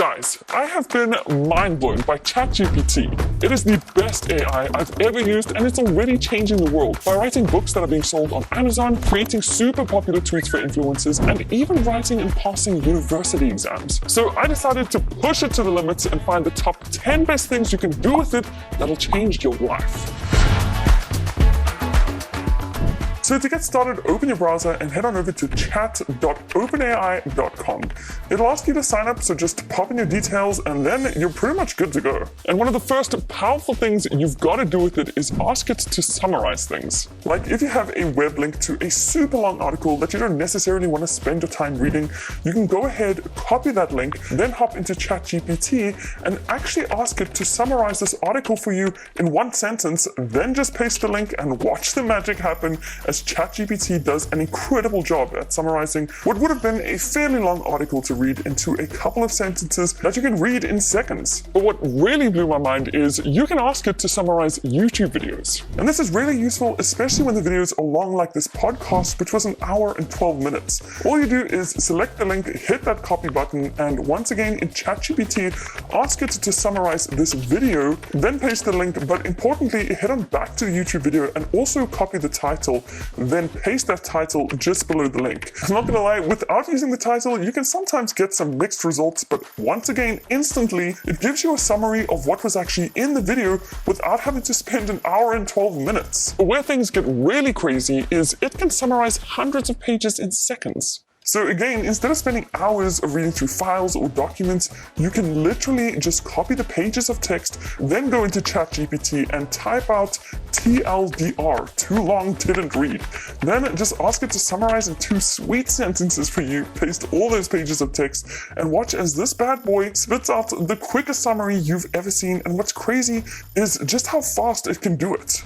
Guys, I have been mind-blown by ChatGPT. It is the best AI I've ever used, and it's already changing the world by writing books that are being sold on Amazon, creating super popular tweets for influencers, and even writing and passing university exams. So I decided to push it to the limits and find the top 10 best things you can do with it that'll change your life. So to get started, open your browser and head on over to chat.openai.com. It'll ask you to sign up, so just pop in your details and then you're pretty much good to go. And one of the first powerful things you've got to do with it is ask it to summarize things. Like if you have a web link to a super long article that you don't necessarily want to spend your time reading, you can go ahead, copy that link, then hop into ChatGPT and actually ask it to summarize this article for you in one sentence, then just paste the link and watch the magic happen as ChatGPT does an incredible job at summarizing what would have been a fairly long article to read into a couple of sentences that you can read in seconds. But what really blew my mind is you can ask it to summarize YouTube videos. And this is really useful, especially when the videos are long like this podcast, which was an hour and 12 minutes. All you do is select the link, hit that copy button, and once again in ChatGPT, ask it to summarize this video, then paste the link, but importantly, head on back to the YouTube video and also copy the title, then paste that title just below the link. I'm not gonna lie, without using the title, you can sometimes get some mixed results, but once again, instantly, it gives you a summary of what was actually in the video without having to spend an hour and 12 minutes. Where things get really crazy is it can summarize hundreds of pages in seconds. So again, instead of spending hours of reading through files or documents, you can literally just copy the pages of text, then go into ChatGPT and type out TLDR, too long didn't read. Then just ask it to summarize in 2 sweet sentences for you, paste all those pages of text, and watch as this bad boy spits out the quickest summary you've ever seen. And what's crazy is just how fast it can do it.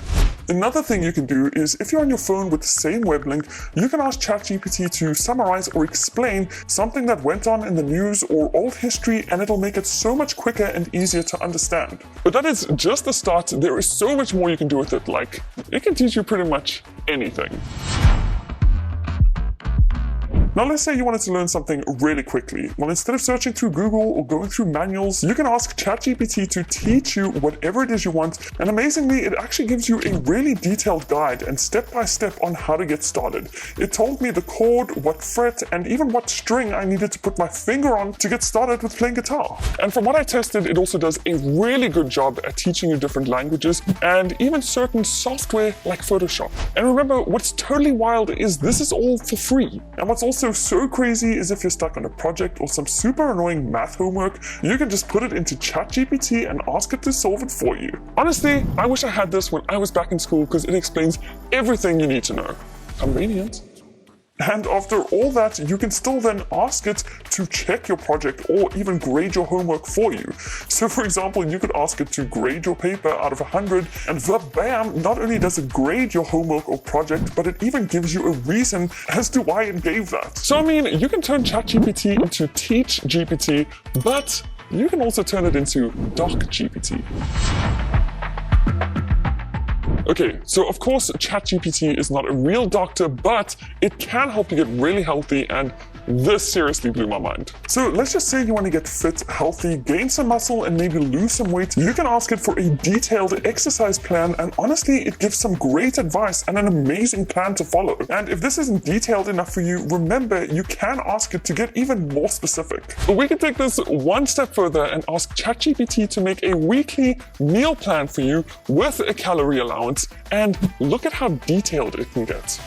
Another thing you can do is if you're on your phone with the same web link, you can ask ChatGPT to summarize or explain something that went on in the news or old history, and it'll make it so much quicker and easier to understand. But that is just the start. There is so much more you can do with it, like it can teach you pretty much anything. Now let's say you wanted to learn something really quickly. Well, instead of searching through Google or going through manuals, you can ask ChatGPT to teach you whatever it is you want, and amazingly, it actually gives you a really detailed guide and step-by-step on how to get started. It told me the chord, what fret, and even what string I needed to put my finger on to get started with playing guitar. And from what I tested, it also does a really good job at teaching you different languages and even certain software like Photoshop. And remember, what's totally wild is this is all for free. And what's also so crazy is if you're stuck on a project or some super annoying math homework, you can just put it into ChatGPT and ask it to solve it for you. Honestly, I wish I had this when I was back in school because it explains everything you need to know. Convenient. And after all that, you can still then ask it to check your project or even grade your homework for you. So for example, you could ask it to grade your paper out of 100, and bam, not only does it grade your homework or project, but it even gives you a reason as to why it gave that. So I mean, you can turn ChatGPT into TeachGPT, but you can also turn it into DocGPT. Okay, so of course ChatGPT is not a real doctor, but it can help you get really healthy, and this seriously blew my mind. So let's just say you want to get fit, healthy, gain some muscle, and maybe lose some weight. You can ask it for a detailed exercise plan, and honestly, it gives some great advice and an amazing plan to follow. And if this isn't detailed enough for you, remember, you can ask it to get even more specific. But we can take this one step further and ask ChatGPT to make a weekly meal plan for you with a calorie allowance, and look at how detailed it can get.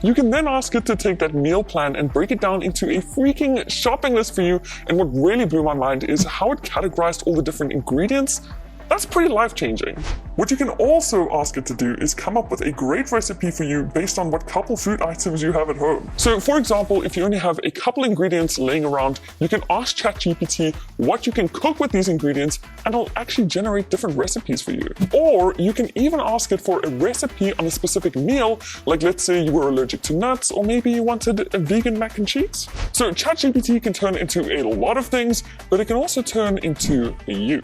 You can then ask it to take that meal plan and break it down into a freaking shopping list for you, and what really blew my mind is how it categorized all the different ingredients. That's pretty life-changing. What you can also ask it to do is come up with a great recipe for you based on what couple food items you have at home. So for example, if you only have a couple ingredients laying around, you can ask ChatGPT what you can cook with these ingredients, and it'll actually generate different recipes for you. Or you can even ask it for a recipe on a specific meal, like let's say you were allergic to nuts, or maybe you wanted a vegan mac and cheese. So ChatGPT can turn into a lot of things, but it can also turn into you.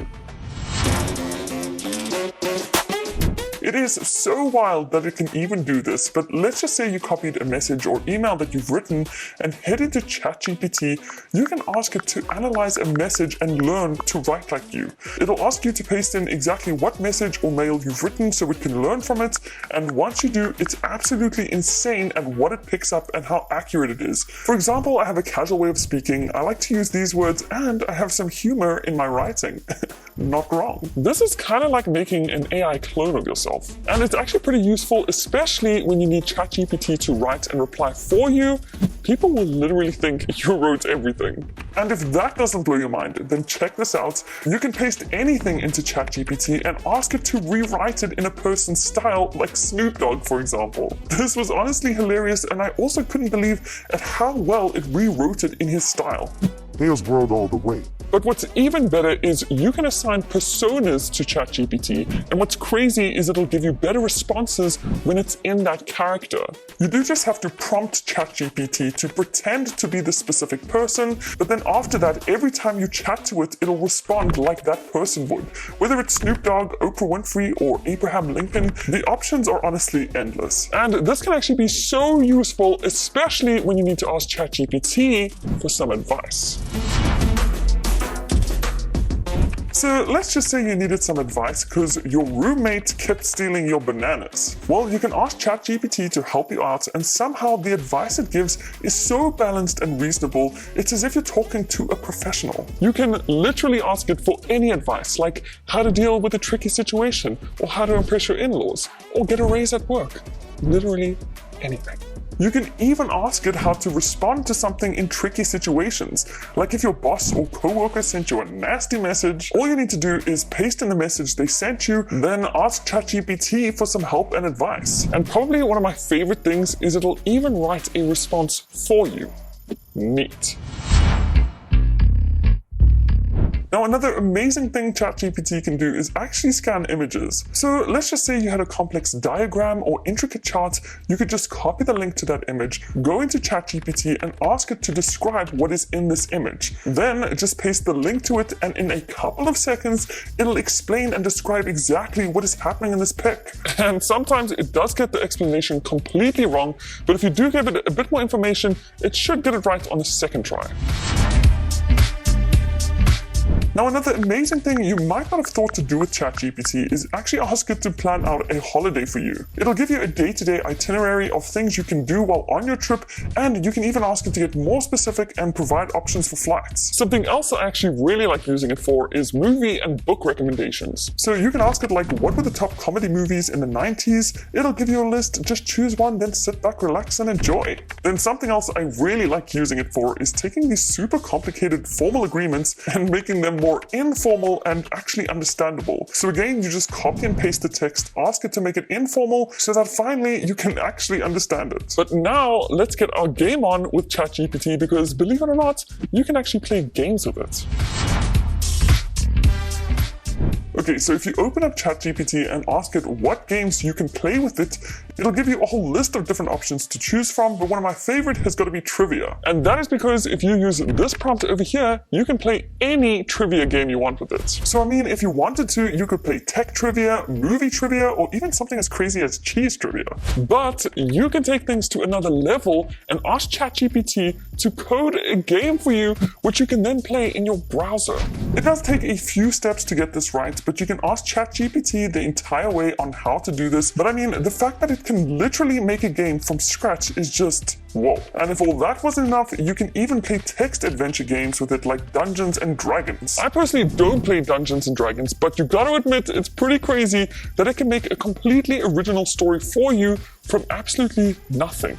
It is so wild that it can even do this, but let's just say you copied a message or email that you've written and head into ChatGPT. You can ask it to analyze a message and learn to write like you. It'll ask you to paste in exactly what message or mail you've written so it can learn from it, and once you do, it's absolutely insane at what it picks up and how accurate it is. For example, I have a casual way of speaking, I like to use these words, and I have some humor in my writing. Not wrong. This is kind of like making an AI clone of yourself. And it's actually pretty useful, especially when you need ChatGPT to write and reply for you. People will literally think you wrote everything. And if that doesn't blow your mind, then check this out. You can paste anything into ChatGPT and ask it to rewrite it in a person's style, like Snoop Dogg, for example. This was honestly hilarious, and I also couldn't believe at how well it rewrote it in his style. Here's world all the way. But what's even better is you can assign personas to ChatGPT, and what's crazy is it'll give you better responses when it's in that character. You do just have to prompt ChatGPT to pretend to be the specific person, but then after that, every time you chat to it, it'll respond like that person would. Whether it's Snoop Dogg, Oprah Winfrey, or Abraham Lincoln, the options are honestly endless. And this can actually be so useful, especially when you need to ask ChatGPT for some advice. So let's just say you needed some advice because your roommate kept stealing your bananas. Well, you can ask ChatGPT to help you out, and somehow the advice it gives is so balanced and reasonable, it's as if you're talking to a professional. You can literally ask it for any advice, like how to deal with a tricky situation, or how to impress your in-laws, or get a raise at work. Literally anything. You can even ask it how to respond to something in tricky situations. Like if your boss or coworker sent you a nasty message, all you need to do is paste in the message they sent you, then ask ChatGPT for some help and advice. And probably one of my favorite things is it'll even write a response for you. Neat. Now, another amazing thing ChatGPT can do is actually scan images. So let's just say you had a complex diagram or intricate chart, you could just copy the link to that image, go into ChatGPT and ask it to describe what is in this image. Then just paste the link to it, and in a couple of seconds, it'll explain and describe exactly what is happening in this pic. And sometimes it does get the explanation completely wrong, but if you do give it a bit more information, it should get it right on the second try. Now, another amazing thing you might not have thought to do with ChatGPT is actually ask it to plan out a holiday for you. It'll give you a day-to-day itinerary of things you can do while on your trip, and you can even ask it to get more specific and provide options for flights. Something else I actually really like using it for is movie and book recommendations. So you can ask it like, what were the top comedy movies in the 90s? It'll give you a list, just choose one, then sit back, relax, and enjoy. Then something else I really like using it for is taking these super complicated formal agreements and making them more informal and actually understandable. So again, you just copy and paste the text, ask it to make it informal so that finally you can actually understand it. But now let's get our game on with ChatGPT, because believe it or not, you can actually play games with it. Okay, so if you open up ChatGPT and ask it what games you can play with it, it'll give you a whole list of different options to choose from, but one of my favorite has got to be trivia. And that is because if you use this prompt over here, you can play any trivia game you want with it. So I mean, if you wanted to, you could play tech trivia, movie trivia, or even something as crazy as cheese trivia. But you can take things to another level and ask ChatGPT to code a game for you, which you can then play in your browser. It does take a few steps to get this right, but you can ask ChatGPT the entire way on how to do this. But I mean, the fact that it can literally make a game from scratch is just whoa. And if all that wasn't enough, you can even play text adventure games with it, like Dungeons and Dragons. I personally don't play Dungeons and Dragons, but you gotta admit, it's pretty crazy that it can make a completely original story for you from absolutely nothing.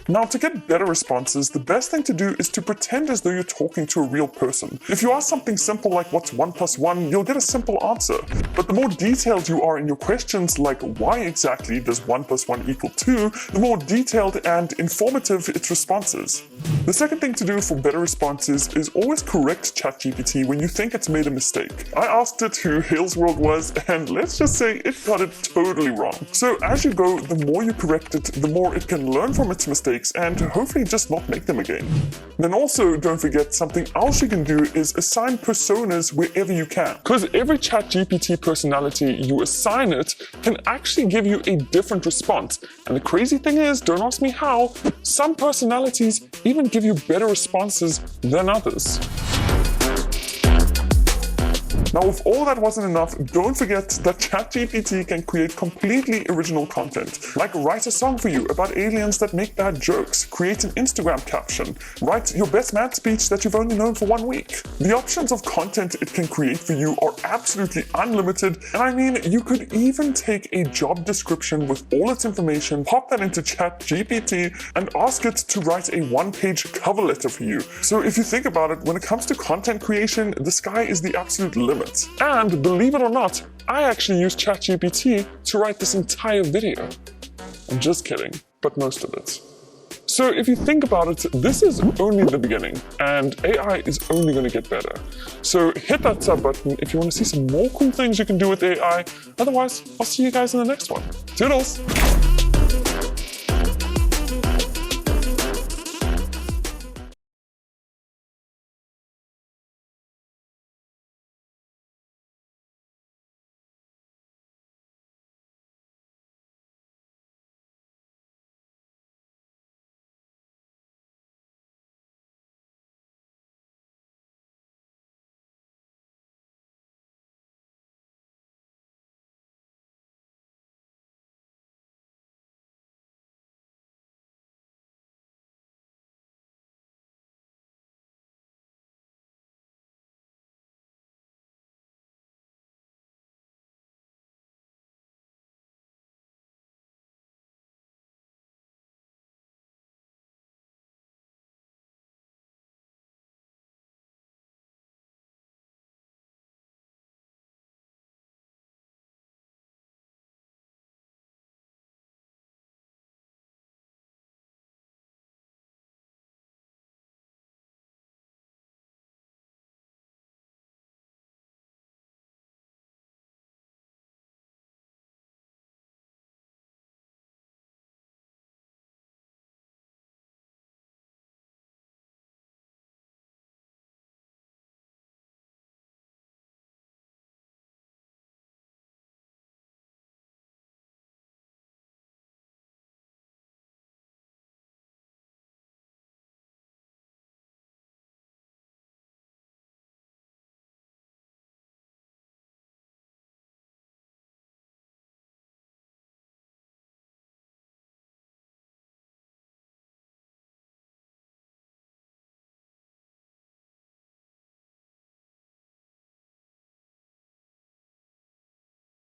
Now, to get better responses, the best thing to do is to pretend as though you're talking to a real person. If you ask something simple like what's 1 + 1, you'll get a simple answer. But the more detailed you are in your questions, like why exactly does 1 + 1 = 2, the more detailed and informative its responses. The second thing to do for better responses is always correct ChatGPT when you think it's made a mistake. I asked it who Hales World was, and let's just say it got it totally wrong. So as you go, the more you correct it, the more it can learn from its mistakes mistakes and hopefully just not make them again. Then also, don't forget, something else you can do is assign personas wherever you can. Because every ChatGPT personality you assign it can actually give you a different response. And the crazy thing is, don't ask me how, some personalities even give you better responses than others. Now, if all that wasn't enough, don't forget that ChatGPT can create completely original content, like write a song for you about aliens that make bad jokes, create an Instagram caption, write your best man speech that you've only known for 1 week. The options of content it can create for you are absolutely unlimited, and I mean, you could even take a job description with all its information, pop that into ChatGPT, and ask it to write a 1-page cover letter for you. So if you think about it, when it comes to content creation, the sky is the absolute limit. And believe it or not, I actually used ChatGPT to write this entire video. I'm just kidding, but most of it. So if you think about it, this is only the beginning, and AI is only going to get better. So hit that sub button if you want to see some more cool things you can do with AI. Otherwise, I'll see you guys in the next one. Toodles!